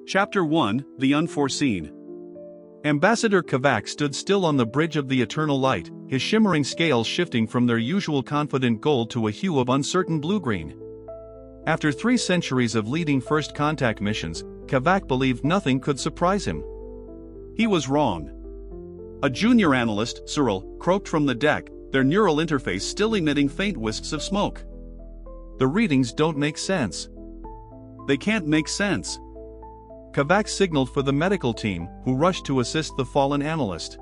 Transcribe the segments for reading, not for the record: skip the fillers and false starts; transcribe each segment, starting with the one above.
Chapter 1, The Unforeseen. Ambassador Kavac stood still on the bridge of the eternal light, his shimmering scales shifting from their usual confident gold to a hue of uncertain blue-green. After 3 centuries of leading first contact missions, Kavac believed nothing could surprise him. He was wrong. A junior analyst, Cyril, croaked from the deck, their neural interface still emitting faint wisps of smoke. The readings don't make sense. They can't make sense. Kavac signaled for the medical team, who rushed to assist the fallen analyst.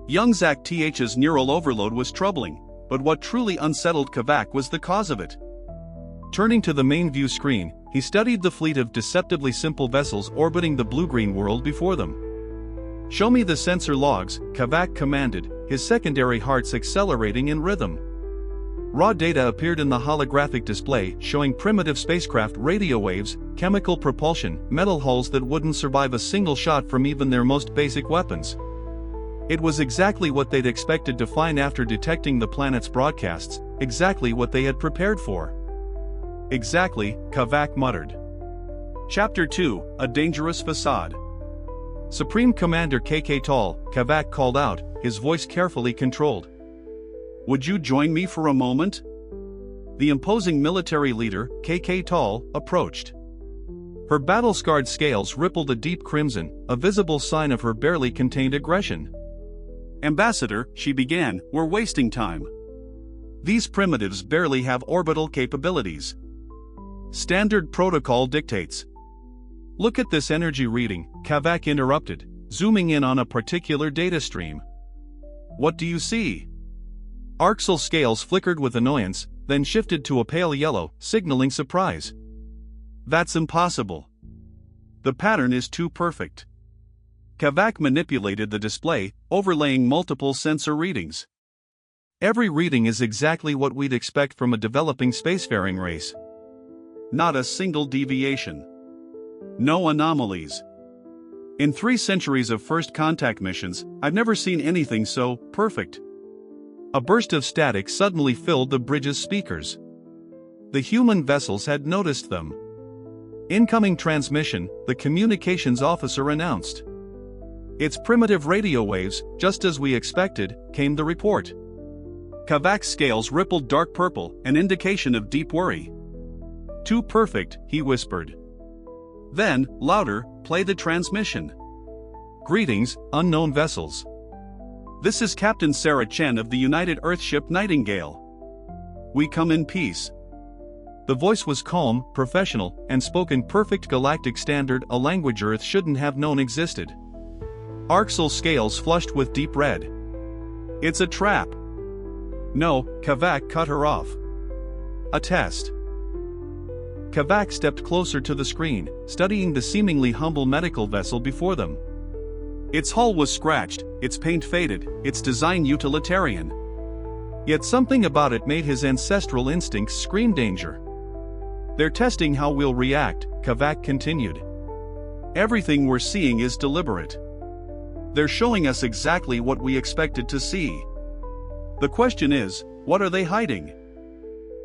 Young Zach Th's neural overload was troubling, but what truly unsettled Kavac was the cause of it. Turning to the main view screen, he studied the fleet of deceptively simple vessels orbiting the blue-green world before them. "Show me the sensor logs," Kavac commanded, his secondary hearts accelerating in rhythm. Raw data appeared in the holographic display, showing primitive spacecraft radio waves, chemical propulsion, metal hulls that wouldn't survive a single shot from even their most basic weapons. It was exactly what they'd expected to find after detecting the planet's broadcasts, exactly what they had prepared for. "Exactly," Kavac muttered. Chapter 2, A Dangerous Facade. Supreme Commander KK Tall, Kavac called out, his voice carefully controlled. "Would you join me for a moment?" The imposing military leader, KK Tall, approached. Her battle-scarred scales rippled a deep crimson, a visible sign of her barely contained aggression. "Ambassador," she began, "we're wasting time. These primitives barely have orbital capabilities. Standard protocol dictates." "Look at this energy reading," Kavac interrupted, zooming in on a particular data stream. "What do you see?" Arxel scales flickered with annoyance, then shifted to a pale yellow, signaling surprise. "That's impossible. The pattern is too perfect." Kavac manipulated the display, overlaying multiple sensor readings. "Every reading is exactly what we'd expect from a developing spacefaring race. Not a single deviation. No anomalies. In 3 centuries of first contact missions, I've never seen anything so perfect." A burst of static suddenly filled the bridge's speakers. The human vessels had noticed them. "Incoming transmission," the communications officer announced. "It's primitive radio waves, just as we expected," came the report. Kavac's scales rippled dark purple, an indication of deep worry. "Too perfect," he whispered. Then, louder, "Play the transmission." "Greetings, unknown vessels. This is Captain Sarah Chen of the United Earthship Nightingale. We come in peace." The voice was calm, professional, and spoke in perfect galactic standard, a language Earth shouldn't have known existed. Arxel scales flushed with deep red. "It's a trap." "No," Kavac cut her off. "A test." Kavac stepped closer to the screen, studying the seemingly humble medical vessel before them. Its hull was scratched, its paint faded, its design utilitarian. Yet something about it made his ancestral instincts scream danger. "They're testing how we'll react," Kavac continued. "Everything we're seeing is deliberate. They're showing us exactly what we expected to see. The question is, what are they hiding?"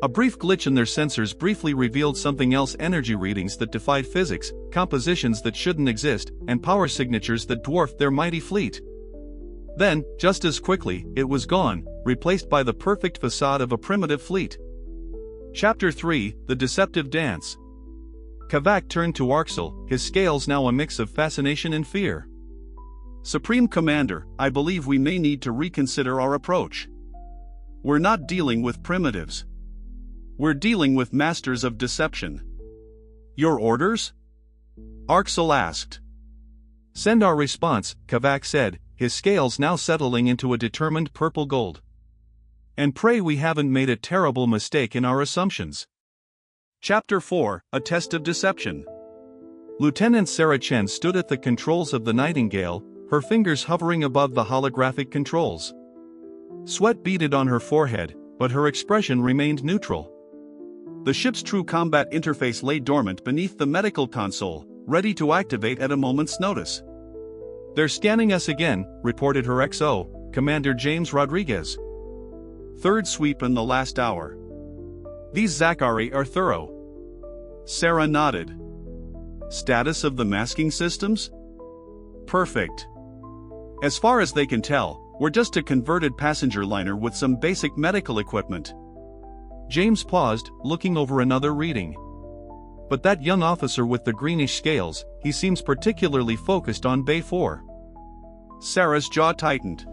A brief glitch in their sensors briefly revealed something else: energy readings that defied physics, compositions that shouldn't exist, and power signatures that dwarfed their mighty fleet. Then, just as quickly, it was gone, replaced by the perfect facade of a primitive fleet. Chapter 3, The Deceptive Dance. Kavac turned to Arxel, his scales now a mix of fascination and fear. "Supreme Commander, I believe we may need to reconsider our approach. We're not dealing with primitives. We're dealing with masters of deception." "Your orders?" Arxel asked. "Send our response," Kavac said, his scales now settling into a determined purple gold. "And pray we haven't made a terrible mistake in our assumptions." Chapter 4, A Test of Deception. Lieutenant Sarah Chen stood at the controls of the Nightingale, her fingers hovering above the holographic controls. Sweat beaded on her forehead, but her expression remained neutral. The ship's true combat interface lay dormant beneath the medical console, ready to activate at a moment's notice. "They're scanning us again," reported her XO, Commander James Rodriguez. "Third sweep in the last hour. These Zachari are thorough." Sarah nodded. Status of the masking systems? Perfect. As far as they can tell, we're just a converted passenger liner with some basic medical equipment. James paused, looking over another reading. But that young officer with the greenish scales, he seems particularly focused on Bay 4. Sarah's jaw tightened.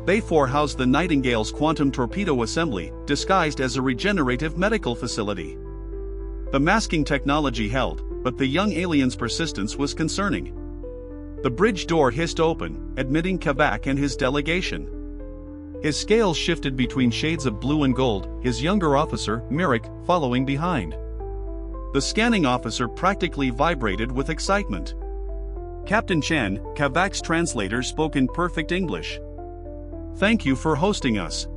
Bay 4 housed the Nightingale's quantum torpedo assembly, disguised as a regenerative medical facility. The masking technology held, but the young alien's persistence was concerning. The bridge door hissed open, admitting Kavac and his delegation. His scales shifted between shades of blue and gold, his younger officer, Mirik, following behind. The scanning officer practically vibrated with excitement. Captain Chen, Kavac's translator, spoke in perfect English. Thank you for hosting us.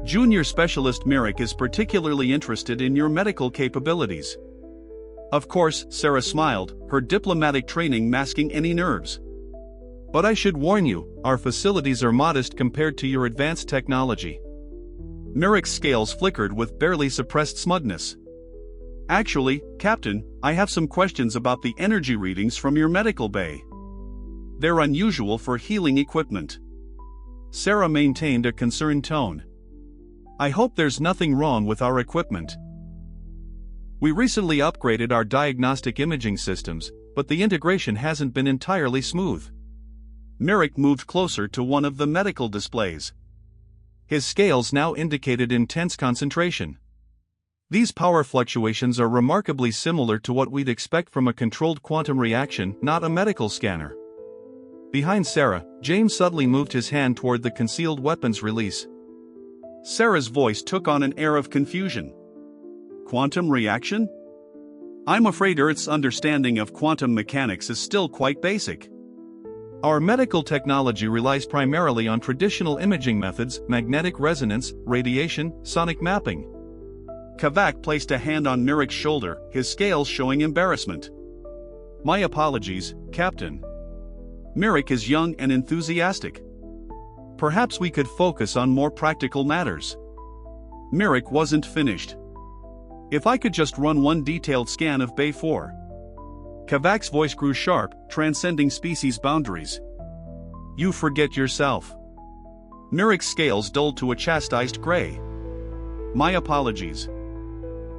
Junior Specialist Mirik is particularly interested in your medical capabilities. Of course, Sarah smiled, her diplomatic training masking any nerves. But I should warn you, our facilities are modest compared to your advanced technology. Mirik's scales flickered with barely suppressed smugness. Actually, Captain, I have some questions about the energy readings from your medical bay. They're unusual for healing equipment. Sarah maintained a concerned tone. I hope there's nothing wrong with our equipment. We recently upgraded our diagnostic imaging systems, but the integration hasn't been entirely smooth. Mirik moved closer to one of the medical displays. His scales now indicated intense concentration. These power fluctuations are remarkably similar to what we'd expect from a controlled quantum reaction, not a medical scanner. Behind Sarah, James suddenly moved his hand toward the concealed weapons release. Sarah's voice took on an air of confusion. Quantum reaction? I'm afraid Earth's understanding of quantum mechanics is still quite basic. Our medical technology relies primarily on traditional imaging methods, magnetic resonance, radiation, sonic mapping. Kavac placed a hand on Mirik's shoulder, his scales showing embarrassment. My apologies, Captain. Mirik is young and enthusiastic. Perhaps we could focus on more practical matters. Mirik wasn't finished. If I could just run one detailed scan of Bay 4. Kavac's voice grew sharp, transcending species boundaries. You forget yourself. Mirik's scales dulled to a chastised gray. My apologies.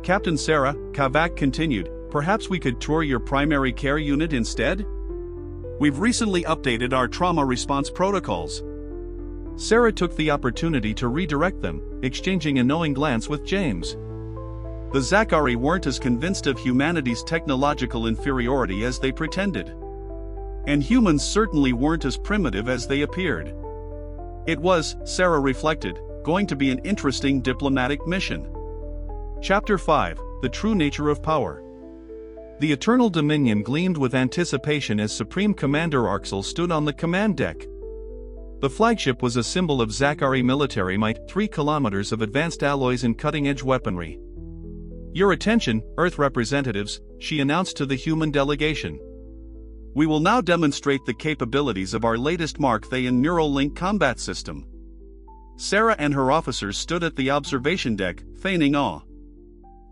Captain Sarah, Kavac continued, perhaps we could tour your primary care unit instead? We've recently updated our trauma response protocols. Sarah took the opportunity to redirect them, exchanging a knowing glance with James. The Zachari weren't as convinced of humanity's technological inferiority as they pretended. And humans certainly weren't as primitive as they appeared. It was, Sarah reflected, going to be an interesting diplomatic mission. Chapter 5, The True Nature of Power. The Eternal Dominion gleamed with anticipation as Supreme Commander Arxel stood on the command deck. The flagship was a symbol of Zachari military might, 3 kilometers of advanced alloys and cutting-edge weaponry. Your attention, Earth representatives, she announced to the human delegation. We will now demonstrate the capabilities of our latest Mark-Thayan neural link combat system. Sarah and her officers stood at the observation deck, feigning awe.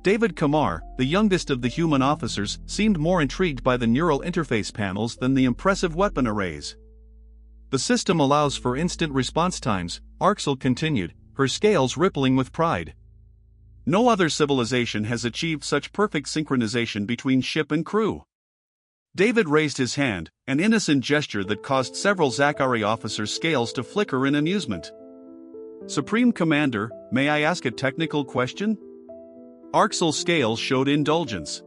David Kamar, the youngest of the human officers, seemed more intrigued by the neural interface panels than the impressive weapon arrays. The system allows for instant response times, Arxel continued, her scales rippling with pride. No other civilization has achieved such perfect synchronization between ship and crew. David raised his hand, an innocent gesture that caused several Zachari officers' scales to flicker in amusement. Supreme Commander, may I ask a technical question? Arxel's scales showed indulgence.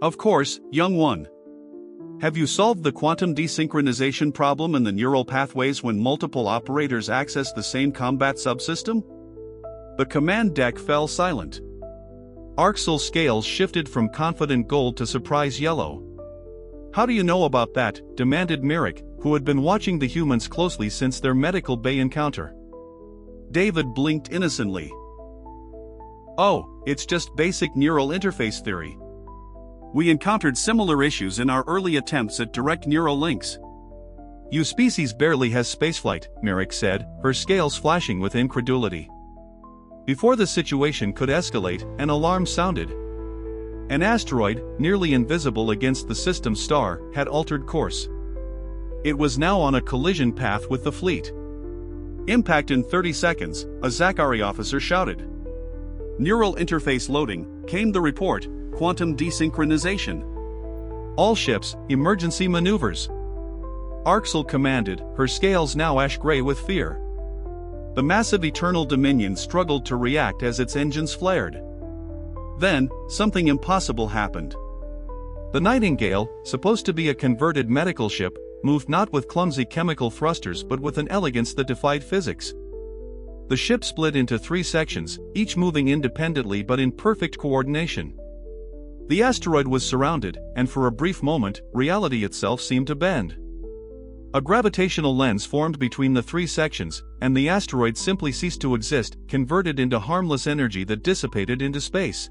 Of course, young one. Have you solved the quantum desynchronization problem in the neural pathways when multiple operators access the same combat subsystem? The command deck fell silent. Arxel's scales shifted from confident gold to surprise yellow. How do you know about that? Demanded Mirik, who had been watching the humans closely since their medical bay encounter. David blinked innocently. Oh, it's just basic neural interface theory. We encountered similar issues in our early attempts at direct neural links. Your species barely has spaceflight, Mirik said, her scales flashing with incredulity. Before the situation could escalate, an alarm sounded. An asteroid, nearly invisible against the system star, had altered course. It was now on a collision path with the fleet. Impact in 30 seconds, a Zachary officer shouted. Neural interface loading, came the report, quantum desynchronization. All ships, emergency maneuvers. Arxel commanded, her scales now ash-gray with fear. The massive Eternal Dominion struggled to react as its engines flared. Then, something impossible happened. The Nightingale, supposed to be a converted medical ship, moved not with clumsy chemical thrusters but with an elegance that defied physics. The ship split into 3 sections, each moving independently but in perfect coordination. The asteroid was surrounded, and for a brief moment, reality itself seemed to bend. A gravitational lens formed between the 3 sections, and the asteroid simply ceased to exist, converted into harmless energy that dissipated into space.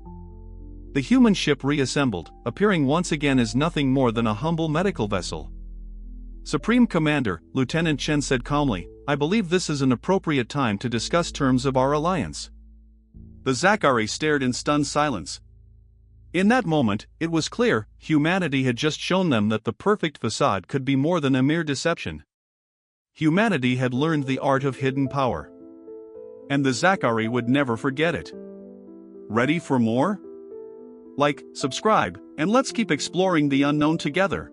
The human ship reassembled, appearing once again as nothing more than a humble medical vessel. Supreme Commander, Lieutenant Chen said calmly, I believe this is an appropriate time to discuss terms of our alliance. The Zachary stared in stunned silence. In that moment, it was clear, humanity had just shown them that the perfect facade could be more than a mere deception. Humanity had learned the art of hidden power. And the Zachary would never forget it. Ready for more? Like, subscribe, and let's keep exploring the unknown together.